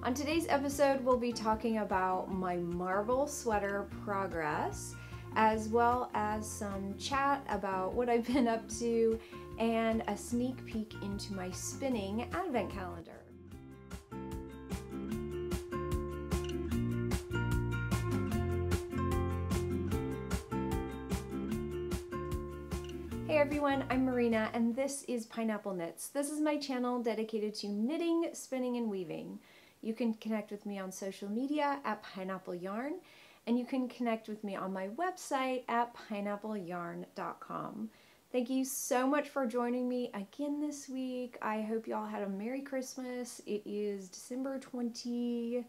On today's episode, we'll be talking about my marble sweater progress, as well as some chat about what I've been up to and a sneak peek into my spinning advent calendar. Hey everyone, I'm Marina and this is Pineapple Knits. This is my channel dedicated to knitting, spinning, and weaving. You can connect with me on social media at Pineapple Yarn, and you can connect with me on my website at pineappleyarn.com. Thank you so much for joining me again this week. I hope you all had a Merry Christmas. It is December 28th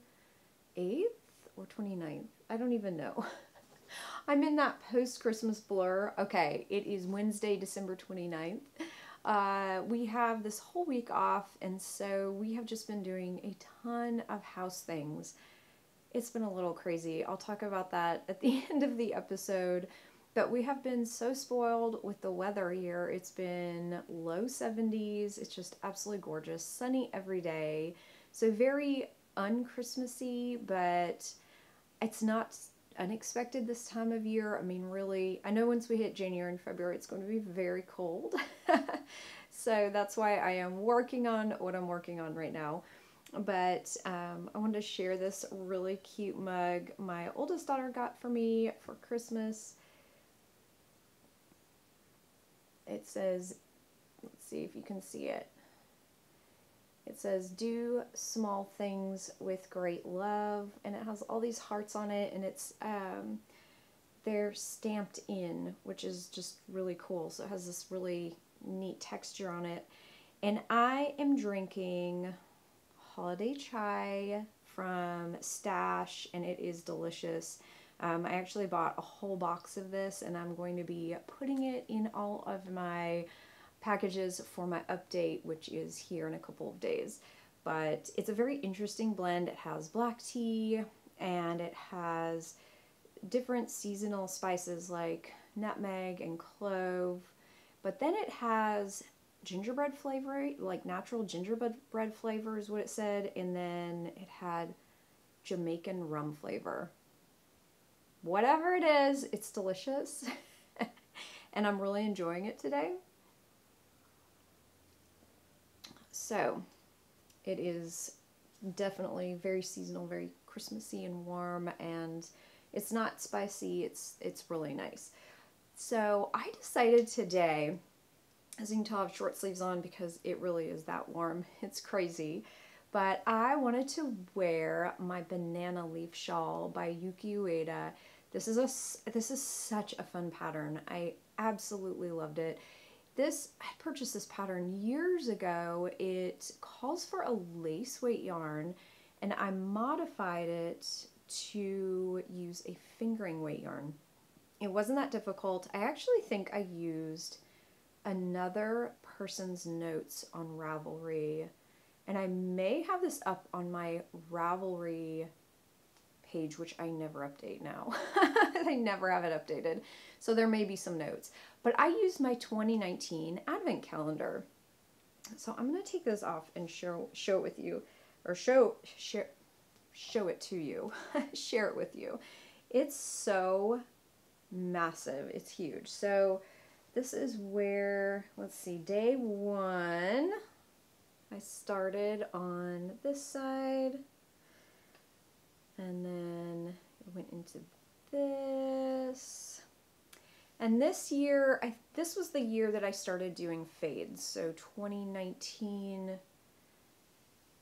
or 29th. I don't even know. I'm in that post-Christmas blur. Okay, it is Wednesday, December 29th. We have this whole week off, and so we have just been doing a ton of house things. It's been a little crazy. I'll talk about that at the end of the episode, but we have been so spoiled with the weather here. It's been low 70s. It's just absolutely gorgeous, sunny every day. So very un-Christmassy, but it's not unexpected this time of year. I mean, really, I know once we hit January and February, it's going to be very cold. So that's why I am working on what I'm working on right now. But I wanted to share this really cute mug my oldest daughter got for me for Christmas. It says, let's see if you can see it. It says, "Do small things with great love," and it has all these hearts on it, and it's they're stamped in, which is just really cool. So it has this really neat texture on it. And I am drinking holiday chai from Stash, and it is delicious. I actually bought a whole box of this, and I'm going to be putting it in all of my packages for my update, which is here in a couple of days. But it's a very interesting blend. It has black tea and it has different seasonal spices like nutmeg and clove, but then it has gingerbread flavor, like natural gingerbread flavor is what it said, and then it had Jamaican rum flavor. Whatever it is, it's delicious and I'm really enjoying it today. So it is definitely very seasonal, very Christmassy and warm, and it's not spicy. It's really nice. So I decided today, as you can tell, I have short sleeves on because it really is that warm. It's crazy. But I wanted to wear my banana leaf shawl by Yuki Ueda. This is such a fun pattern. I absolutely loved it. I purchased this pattern years ago. It calls for a lace weight yarn, and I modified it to use a fingering weight yarn. It wasn't that difficult. I actually think I used another person's notes on Ravelry, and I may have this up on my Ravelry page, which I never update now. I never have it updated, so there may be some notes. But I used my 2019 advent calendar. So I'm going to take this off and show it with you, or show it to you, share it with you. It's so massive. It's huge. So this is where, let's see, day one, I started on this side, and then it went into this. And this year, this was the year that I started doing fades. So 2019.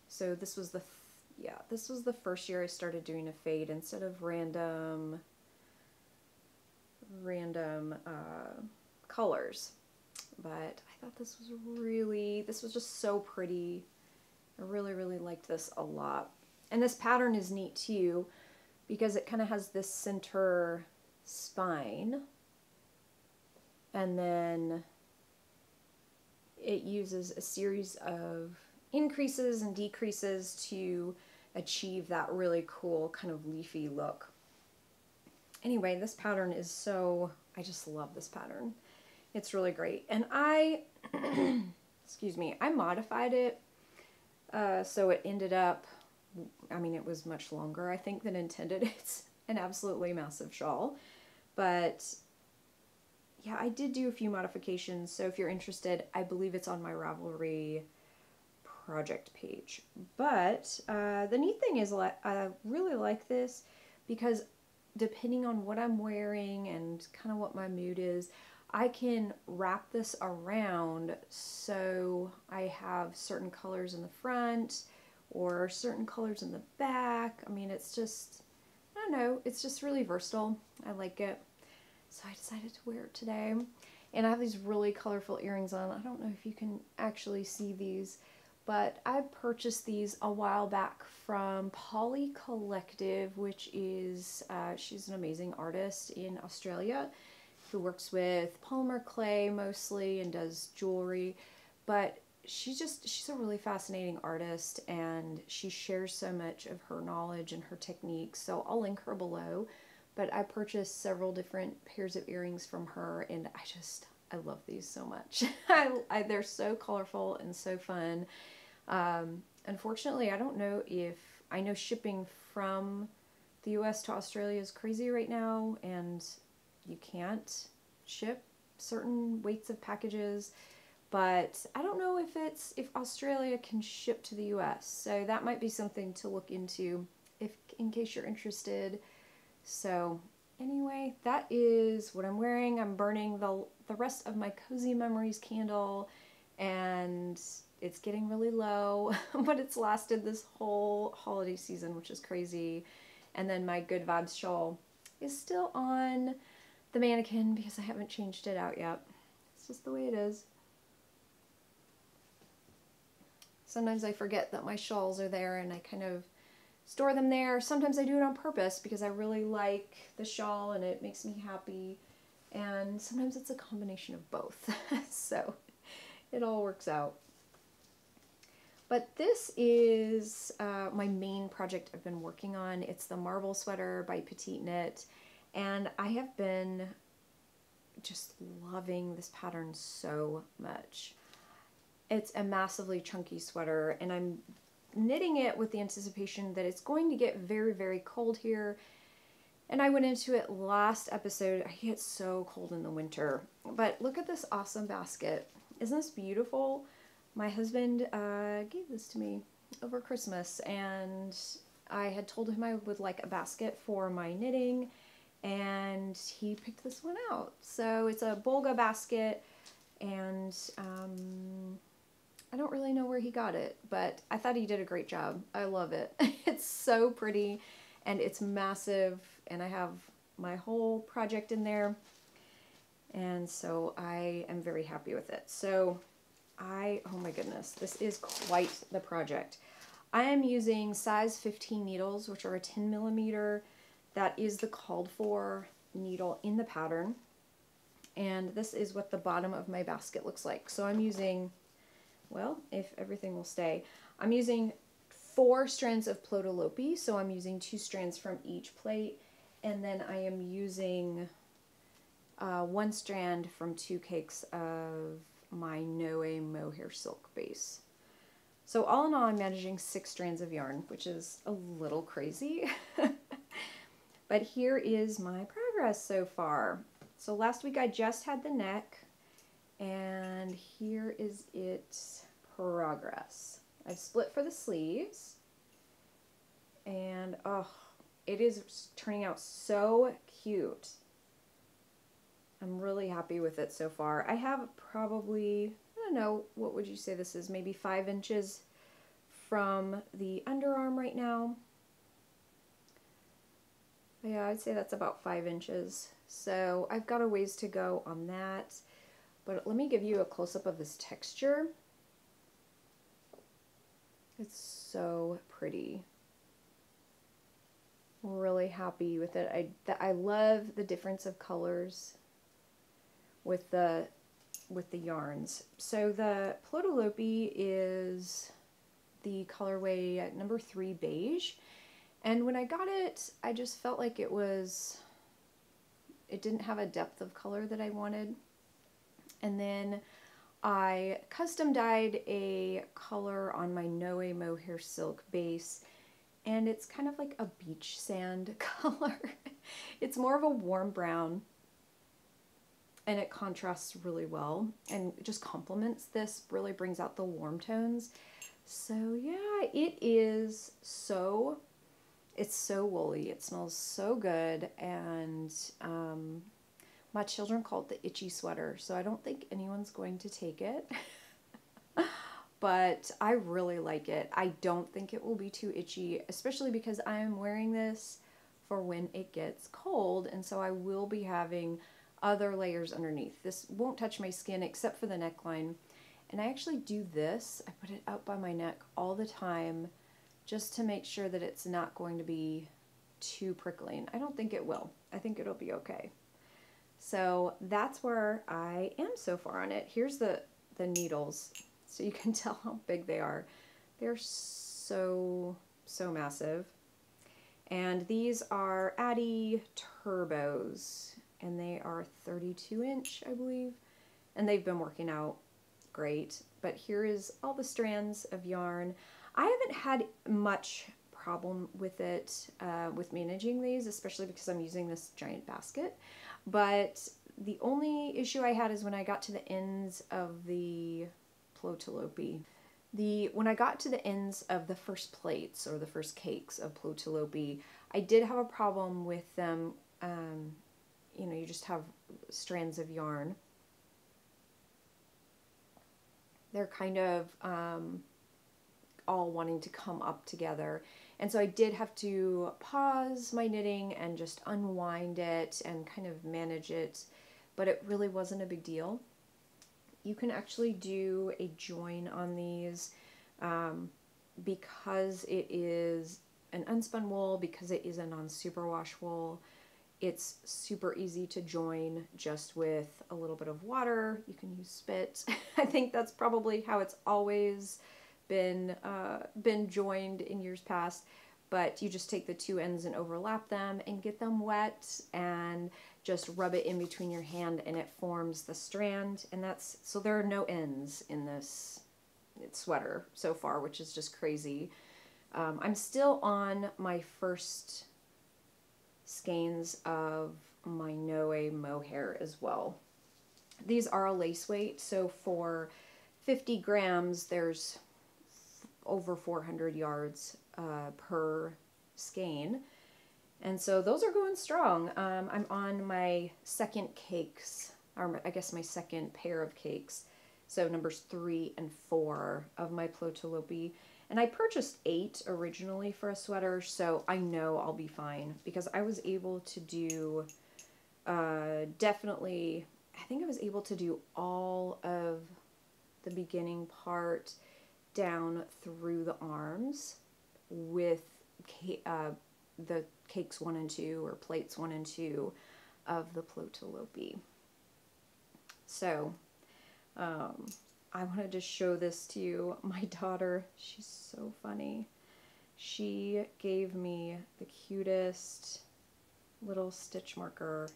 So this was this was the first year I started doing a fade instead of random colors. But I thought this was just so pretty. I really liked this a lot. And this pattern is neat too, because it kind of has this center spine, and then it uses a series of increases and decreases to achieve that really cool kind of leafy look. Anyway, this pattern is I just love this pattern. It's really great. And excuse me, I modified it so it ended up I mean, it was much longer, I think, than intended. It's an absolutely massive shawl. But yeah, I did do a few modifications. So if you're interested, I believe it's on my Ravelry project page. But the neat thing is I really like this because depending on what I'm wearing and kind of what my mood is, I can wrap this around so I have certain colors in the front or certain colors in the back. I mean, it's just, I don't know, it's just really versatile. I like it. So I decided to wear it today. And I have these really colorful earrings on. I don't know if you can actually see these, but I purchased these a while back from Polly Collective, which is, she's an amazing artist in Australia who works with polymer clay mostly and does jewelry. But she's a really fascinating artist, and she shares so much of her knowledge and her techniques. So I'll link her below. But I purchased several different pairs of earrings from her, and I love these so much. They're so colorful and so fun. Unfortunately, I don't know if, I know shipping from the US to Australia is crazy right now, and you can't ship certain weights of packages, but I don't know if Australia can ship to the US. So that might be something to look into in case you're interested. So anyway, that is what I'm wearing. I'm burning the rest of my Cozy Memories candle, and it's getting really low, but it's lasted this whole holiday season, which is crazy. And then my Good Vibes shawl is still on the mannequin because I haven't changed it out yet. It's just the way it is. Sometimes I forget that my shawls are there and I kind of store them there. Sometimes I do it on purpose because I really like the shawl and it makes me happy. And sometimes it's a combination of both. So it all works out. But this is my main project I've been working on. It's the marble sweater by PetiteKnit. And I have been just loving this pattern so much. It's a massively chunky sweater, and I'm knitting it with the anticipation that it's going to get very, very cold here. And I went into it last episode. I get so cold in the winter. But look at this awesome basket. Isn't this beautiful? My husband gave this to me over Christmas, and I had told him I would like a basket for my knitting, and he picked this one out. So it's a Bolga basket, and I don't really know where he got it, but I thought he did a great job. I love it. It's so pretty, and it's massive, and I have my whole project in there, and so I am very happy with it. So oh my goodness, this is quite the project. I am using size 15 needles, which are a 10 millimeter. That is the called for needle in the pattern. And this is what the bottom of my basket looks like. So I'm using, well, if everything will stay, I'm using 4 strands of Plotülopi. So I'm using 2 strands from each plate. And then I am using 1 strand from 2 cakes of my Noe mohair silk base. So all in all, I'm managing 6 strands of yarn, which is a little crazy. But here is my progress so far. So last week I just had the neck, and here is its progress. I've split for the sleeves, and oh, it is turning out so cute. I'm really happy with it so far. I have probably, I don't know, what would you say this is? Maybe 5 inches from the underarm right now. Yeah, I'd say that's about 5 inches. So I've got a ways to go on that. But let me give you a close-up of this texture. It's so pretty. Really happy with it. I love the difference of colors with the yarns. So the Plotülopi is the colorway number 3 Beige. And when I got it, I just felt like it didn't have a depth of color that I wanted. And then I custom dyed a color on my Noe mohair silk base, and it's kind of like a beach sand color. It's more of a warm brown, and it contrasts really well and just complements this, really brings out the warm tones. So yeah, it's so woolly. It smells so good, and my children call it the itchy sweater, so I don't think anyone's going to take it. But I really like it. I don't think it will be too itchy, especially because I'm wearing this for when it gets cold, and so I will be having other layers underneath. This won't touch my skin except for the neckline. And I actually do this. I put it up by my neck all the time just to make sure that it's not going to be too prickling. I don't think it will. I think it'll be okay. So that's where I am so far on it. Here's the needles, so you can tell how big they are. They're so massive. And these are Addy Turbos, and they are 32-inch, I believe. And they've been working out great. But here is all the strands of yarn. I haven't had much problem with it, with managing these, especially because I'm using this giant basket. But the only issue I had is when I got to the ends of the Plotülopi. When I got to the ends of the first plates, or the first cakes of Plotülopi, I did have a problem with them. You know, you just have strands of yarn. They're kind of all wanting to come up together. And so I did have to pause my knitting and just unwind it and kind of manage it, but it really wasn't a big deal. You can actually do a join on these because it is an unspun wool, because it is a non-superwash wool. It's super easy to join just with a little bit of water. You can use spit. I think that's probably how it's always been joined in years past. But you just take the two ends and overlap them and get them wet and just rub it in between your hand, and it forms the strand. And that's, so there are no ends in this sweater so far, which is just crazy. I'm still on my first skeins of my Noe mohair as well. These are a lace weight, so for 50 grams, there's over 400 yards per skein. And so those are going strong. I'm on my second cakes, or I guess my second pair of cakes. So numbers 3 and 4 of my Plotülopi. And I purchased 8 originally for a sweater, so I know I'll be fine, because I was able to do definitely, I think I was able to do all of the beginning part down through the arms with the cakes 1 and 2, or plates 1 and 2 of the Plotülopi. So I wanted to show this to you. My daughter, she's so funny. She gave me the cutest little stitch marker.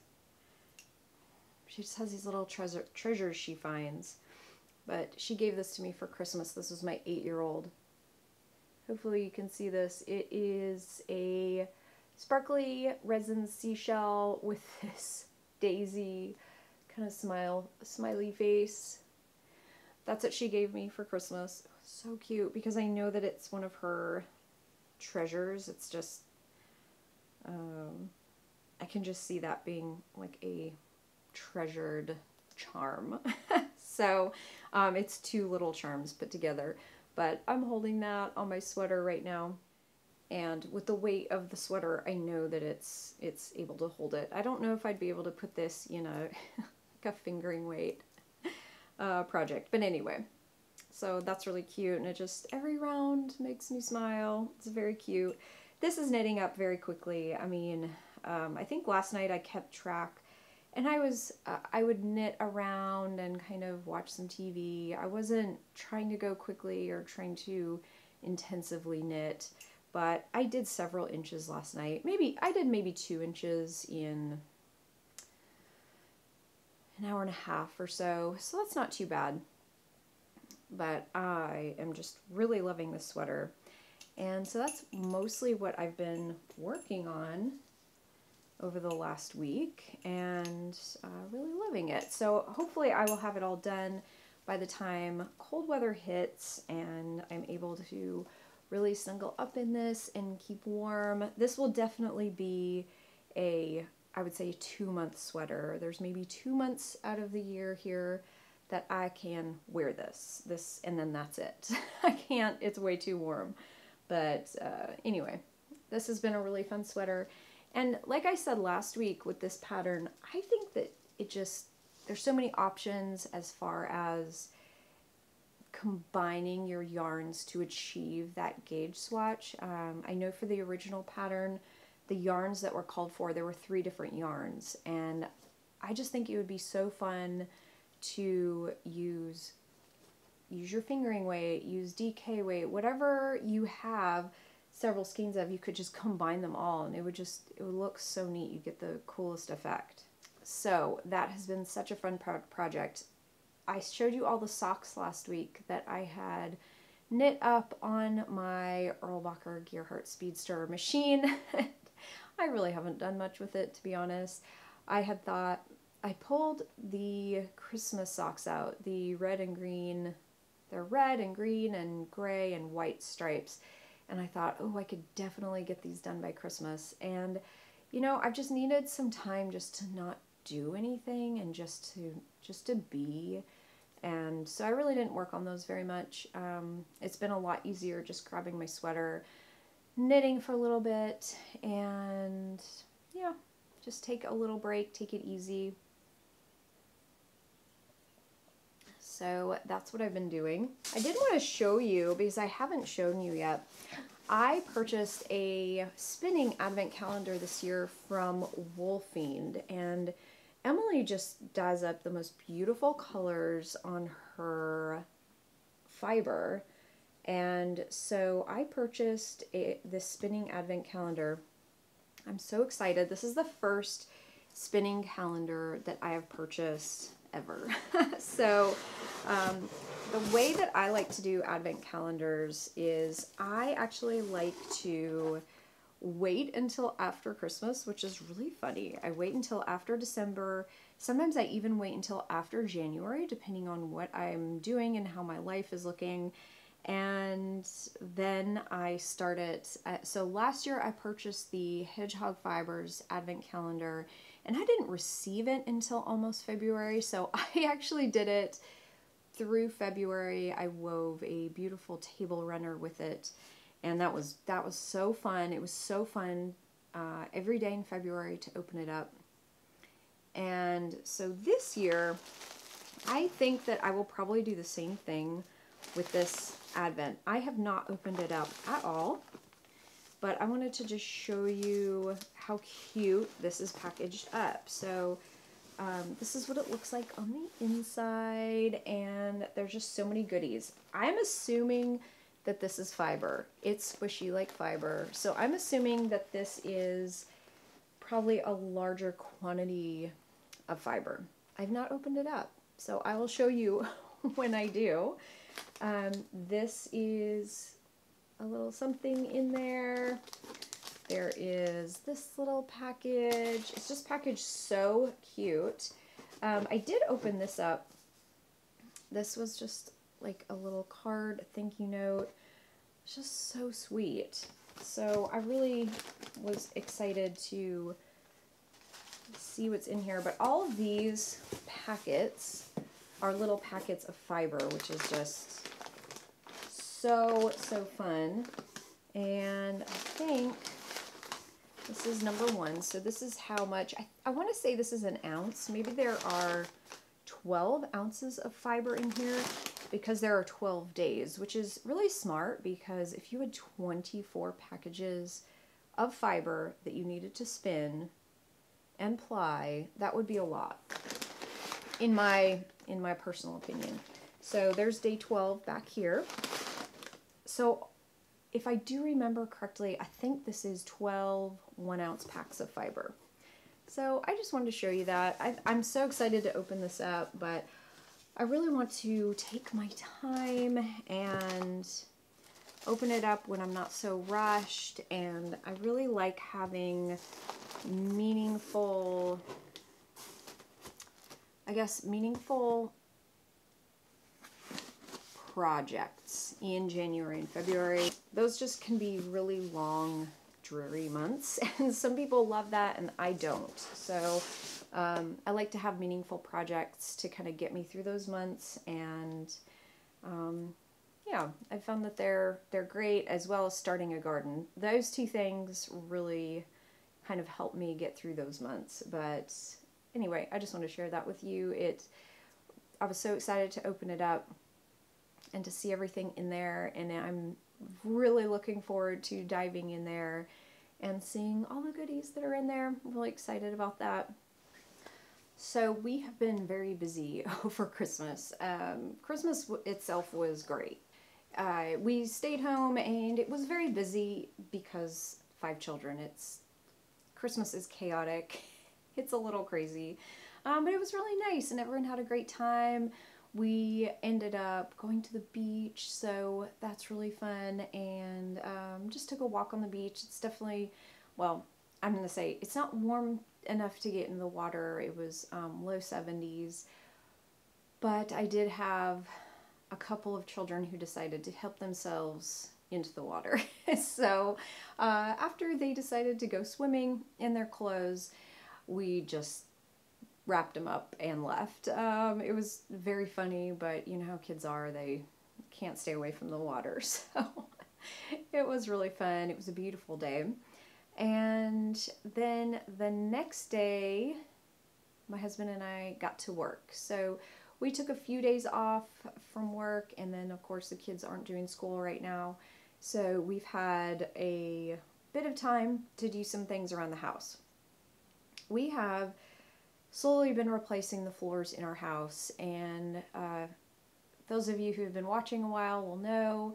She just has these little treasures she finds. But she gave this to me for Christmas. This was my 8-year-old. Hopefully you can see this. It is a sparkly resin seashell with this daisy kind of smiley face. That's what she gave me for Christmas. So cute, because I know that it's one of her treasures. It's just, I can just see that being like a treasured charm. So it's 2 little charms put together, but I'm holding that on my sweater right now. And with the weight of the sweater, I know that it's able to hold it. I don't know if I'd be able to put this in like a fingering weight project, but anyway, so that's really cute, and it just, every round makes me smile. It's very cute. This is knitting up very quickly. I mean, I think last night I kept track, and I would knit around and kind of watch some TV. I wasn't trying to go quickly or trying to intensively knit, but I did several inches last night. I did maybe 2 inches in an hour and a half or so, so that's not too bad. But I am just really loving this sweater. And so that's mostly what I've been working on over the last week, and really loving it. So hopefully I will have it all done by the time cold weather hits and I'm able to really snuggle up in this and keep warm. This will definitely be I would say a 2-month sweater. There's maybe 2 months out of the year here that I can wear this, and then that's it. I can't, it's way too warm. But anyway, this has been a really fun sweater. And like I said last week with this pattern, I think that there's so many options as far as combining your yarns to achieve that gauge swatch. I know for the original pattern, the yarns that were called for, there were 3 different yarns. And I just think it would be so fun to use your fingering weight, use DK weight, whatever you have several skeins of, you could just combine them all and it would look so neat. You get the coolest effect. So that has been such a fun project. I showed you all the socks last week that I had knit up on my Erlbacher Gearhart Speedster machine. I really haven't done much with it, to be honest. I had thought, I pulled the Christmas socks out, the red and green. They're red and green and gray and white stripes. And I thought, oh, I could definitely get these done by Christmas. And, you know, I've just needed some time just to not do anything and just to be. And so I really didn't work on those very much. It's been a lot easier just grabbing my sweater, knitting for a little bit, and yeah, just take a little break, take it easy. So that's what I've been doing. I did want to show you, because I haven't shown you yet, I purchased a spinning advent calendar this year from Woolfiend, and Emily just does up the most beautiful colors on her fiber. And so I purchased this spinning advent calendar. I'm so excited. This is the first spinning calendar that I have purchased ever. So the way that I like to do advent calendars is I actually like to wait until after Christmas, which is really funny. I wait until after December. Sometimes I even wait until after January, depending on what I'm doing and how my life is looking. And then I start it. So last year I purchased the Hedgehog Fibers advent calendar, and I didn't receive it until almost February. So I actually did it through February. I wove a beautiful table runner with it, and that was so fun. It was so fun every day in February to open it up. And so this year, I think that I will probably do the same thing with this advent. I have not opened it up at all, but I wanted to just show you how cute this is packaged up. So this is what it looks like on the inside, and there's just so many goodies. I'm assuming that this is fiber. It's squishy like fiber, so I'm assuming that this is probably a larger quantity of fiber. I've not opened it up, so I will show you when I do. This is a little something in there. There is this little package. It's just packaged so cute. I did open this up. This was just like a little card, thank you note. It's just so sweet. So I really was excited to see what's in here. But all of these packets are little packets of fiber, which is just so fun. And I think this is number 1. So this is how much, I want to say this is an ounce. Maybe there are 12 ounces of fiber in here because there are 12 days, which is really smart, because if you had 24 packages of fiber that you needed to spin and ply, that would be a lot, in my personal opinion. So there's day 12 back here. So if I do remember correctly, I think this is 12 1-ounce packs of fiber. So I just wanted to show you that. I'm so excited to open this up, but I really want to take my time and open it up when I'm not so rushed, and I really like having meaningful, meaningful projects in January and February. Those just can be really long, dreary months, and some people love that and I don't. So I like to have meaningful projects to kind of get me through those months, and yeah, I found that they're great, as well as starting a garden. Those two things really kind of help me get through those months. But anyway, I just want to share that with you. I was so excited to open it up and to see everything in there, and I'm really looking forward to diving in there and seeing all the goodies that are in there. I'm really excited about that. So we have been very busy over Christmas. Christmas itself was great. We stayed home and it was very busy because 5 children. Christmas is chaotic. It's a little crazy. But it was really nice and everyone had a great time. We ended up going to the beach, so that's really fun, and just took a walk on the beach. It's definitely, well, I'm going to say it's not warm enough to get in the water. It was low 70s, but I did have a couple of children who decided to help themselves into the water. So after they decided to go swimming in their clothes, we just wrapped them up and left. It was very funny, but you know how kids are, they can't stay away from the water. So it was really fun. It was a beautiful day. And then the next day, my husband and I got to work. So we took a few days off from work, and then of course the kids aren't doing school right now. So we've had a bit of time to do some things around the house. We have slowly been replacing the floors in our house, and those of you who have been watching a while will know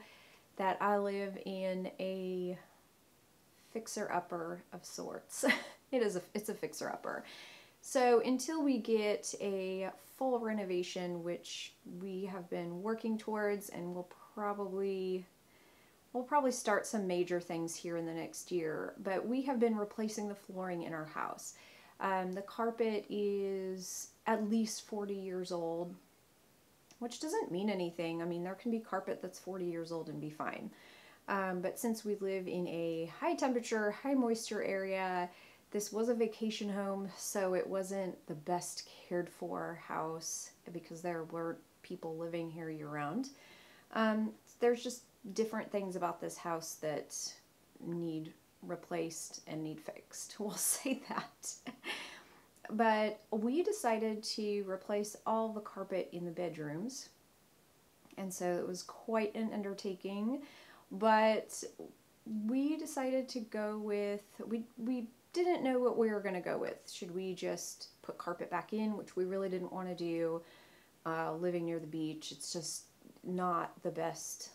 that I live in a fixer-upper of sorts. It's a fixer-upper. So until we get a full renovation, which we have been working towards, and we'll probably start some major things here in the next year, but we have been replacing the flooring in our house. The carpet is at least 40 years old, which doesn't mean anything. I mean, there can be carpet that's 40 years old and be fine. But since we live in a high temperature, high moisture area, this was a vacation home, so it wasn't the best cared for house because there were people living here year round. There's just different things about this house that need replaced and need fixed. We'll say that. But we decided to replace all the carpet in the bedrooms, and so it was quite an undertaking, but we decided to go with, we didn't know what we were going to go with. Should we just put carpet back in, which we really didn't want to do. Living near the beach, it's just not the best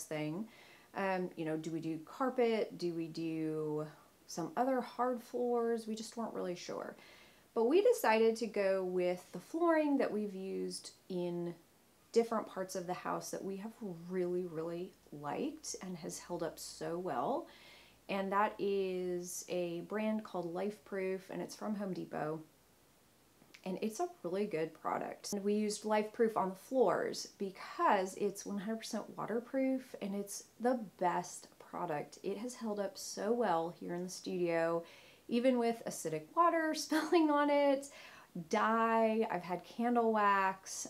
thing. You know, do we do carpet? Do we do some other hard floors? We just weren't really sure. But we decided to go with the flooring that we've used in different parts of the house that we have really, really liked and has held up so well. And that is a brand called Lifeproof, and it's from Home Depot. And it's a really good product. And we used Lifeproof on the floors because it's 100% waterproof, and it's the best product. It has held up so well here in the studio, even with acidic water spilling on it, dye, I've had candle wax,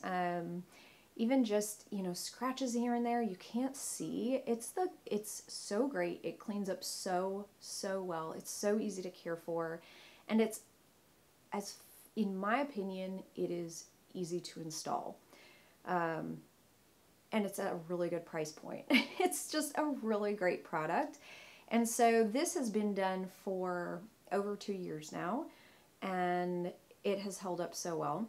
even just, you know, scratches here and there you can't see. It's so great. It cleans up so well. It's so easy to care for, and it's, as in my opinion, it is easy to install. And it's at a really good price point. It's just a really great product. And so this has been done for over 2 years now, and it has held up so well.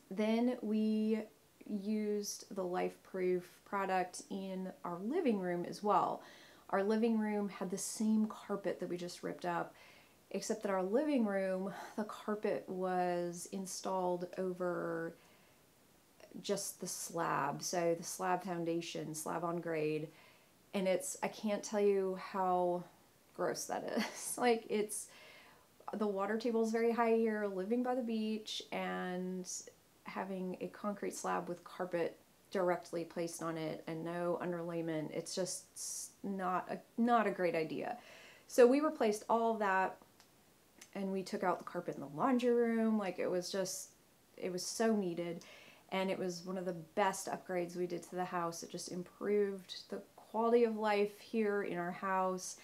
Then we used the Lifeproof product in our living room as well. Our living room had the same carpet that we just ripped up, except that our living room, the carpet was installed over just the slab. So the slab foundation, slab on grade, And I can't tell you how gross that is. Like, the water table is very high here, living by the beach, and having a concrete slab with carpet directly placed on it and no underlayment. It's just not a great idea. So we replaced all of that, and we took out the carpet in the laundry room. Like, it was so needed, and it was one of the best upgrades we did to the house. It just improved the quality of life here in our house,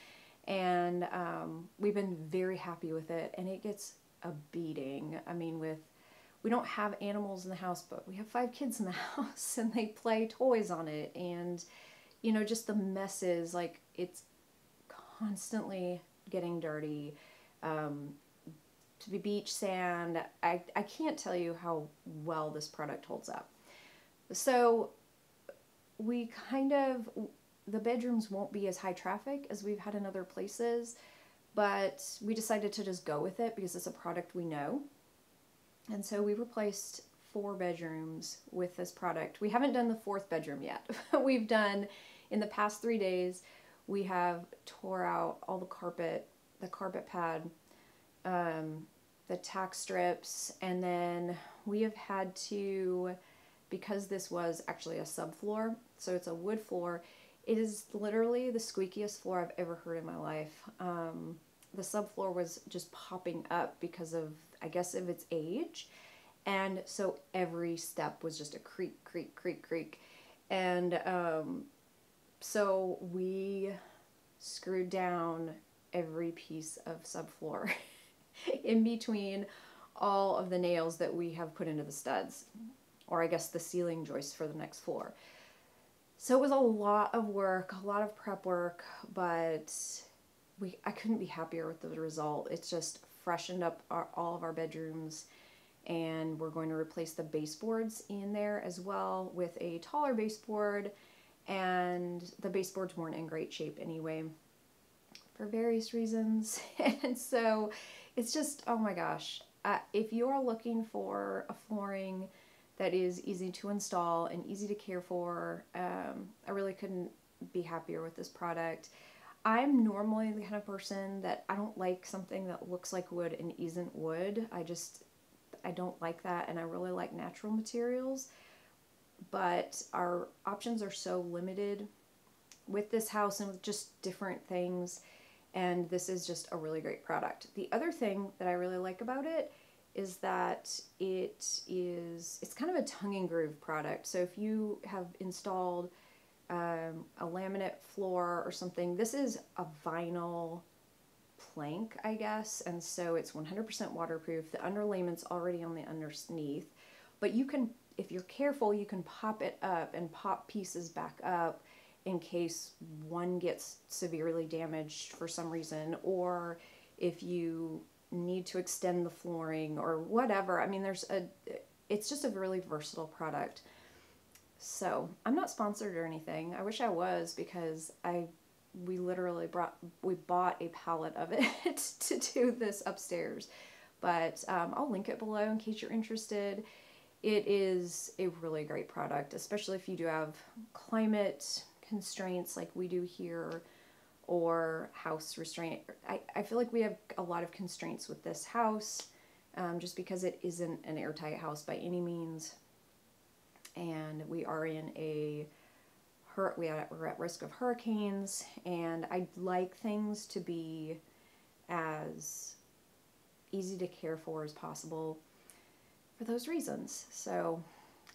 and we've been very happy with it, and it gets a beating. I mean, we don't have animals in the house, but we have 5 kids in the house, and they play toys on it, and you know, just the messes, like, it's constantly getting dirty. To be beach sand, I can't tell you how well this product holds up. So we the bedrooms won't be as high traffic as we've had in other places, but we decided to just go with it because it's a product we know. And so we replaced 4 bedrooms with this product. We haven't done the 4th bedroom yet. We've done, in the past 3 days, we have tore out all the carpet pad, the tack strips, and then we have had to, because this was actually a subfloor, so it's a wood floor, it is literally the squeakiest floor I've ever heard in my life. The subfloor was just popping up because of, I guess, of its age, and so every step was just a creak, creak, creak, creak, and so we screwed down every piece of subfloor in between all of the nails that we have put into the studs, or I guess the ceiling joists for the next floor. So it was a lot of work, a lot of prep work, but I couldn't be happier with the result. It's just freshened up all of our bedrooms, and we're going to replace the baseboards in there as well with a taller baseboard, and the baseboards weren't in great shape anyway for various reasons. And so it's just, oh my gosh, if you're looking for a flooring that is easy to install and easy to care for, I really couldn't be happier with this product. I'm normally the kind of person that I don't like something that looks like wood and isn't wood. I don't like that, and I really like natural materials, but our options are so limited with this house and with just different things, and this is just a really great product. The other thing that I really like about it is that it's kind of a tongue and groove product. So if you have installed a laminate floor or something, this is a vinyl plank, I guess, and so it's 100% waterproof. The underlayment's already on the underneath, but you can, if you're careful, you can pop it up and pop pieces back up in case one gets severely damaged for some reason, or if you need to extend the flooring or whatever. I mean, it's just a really versatile product. So I'm not sponsored or anything. I wish I was, because we literally bought a pallet of it to do this upstairs. But I'll link it below in case you're interested. It is a really great product, especially if you do have climate constraints like we do here, or house restraint. I feel like we have a lot of constraints with this house, just because it isn't an airtight house by any means, and we are we're at risk of hurricanes, and I'd like things to be as easy to care for as possible for those reasons. So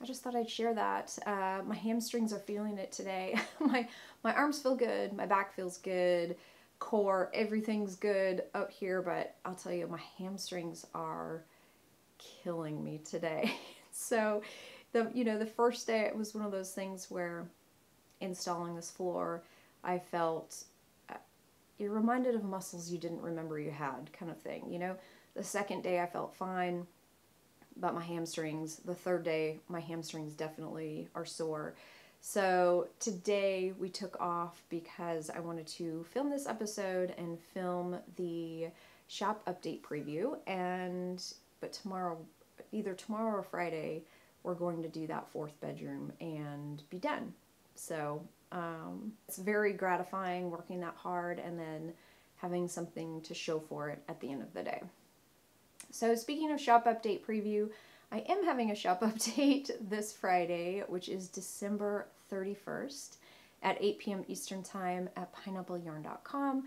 I just thought I'd share that. My hamstrings are feeling it today. My arms feel good, my back feels good, core, everything's good up here, but I'll tell you, my hamstrings are killing me today. So the first day, it was one of those things where installing this floor, I felt you're reminded of muscles you didn't remember you had, kind of thing. The second day I felt fine, but my hamstrings, the third day, my hamstrings definitely are sore. So today we took off because I wanted to film this episode and film the shop update preview, but either tomorrow or Friday, we're going to do that 4th bedroom and be done. So It's very gratifying working that hard and then having something to show for it at the end of the day. So speaking of shop update preview, I am having a shop update this Friday, which is December 31st at 8 p.m. Eastern Time at pineappleyarn.com.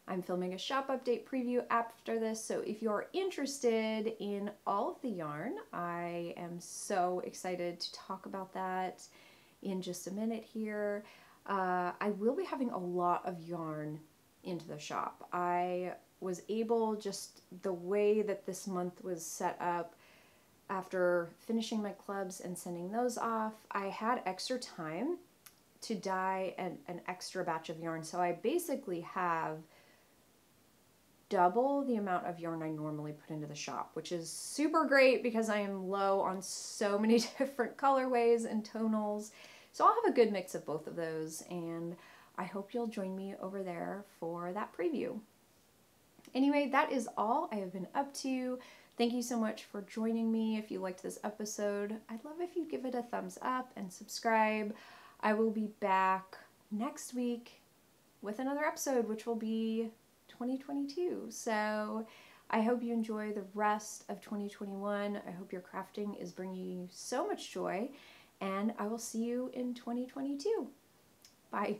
I'm filming a shop update preview after this, so if you're interested in all of the yarn, I am so excited to talk about that in just a minute here. I will be having a lot of yarn into the shop. I was able, just the way that this month was set up, after finishing my clubs and sending those off, I had extra time to dye an extra batch of yarn. So I basically have double the amount of yarn I normally put into the shop, which is super great because I am low on so many different colorways and tonals. So I'll have a good mix of both of those, and I hope you'll join me over there for that preview. Anyway, that is all I have been up to. Thank you so much for joining me. If you liked this episode, I'd love if you give it a thumbs up and subscribe. I will be back next week with another episode, which will be 2022. So I hope you enjoy the rest of 2021. I hope your crafting is bringing you so much joy, and I will see you in 2022. Bye.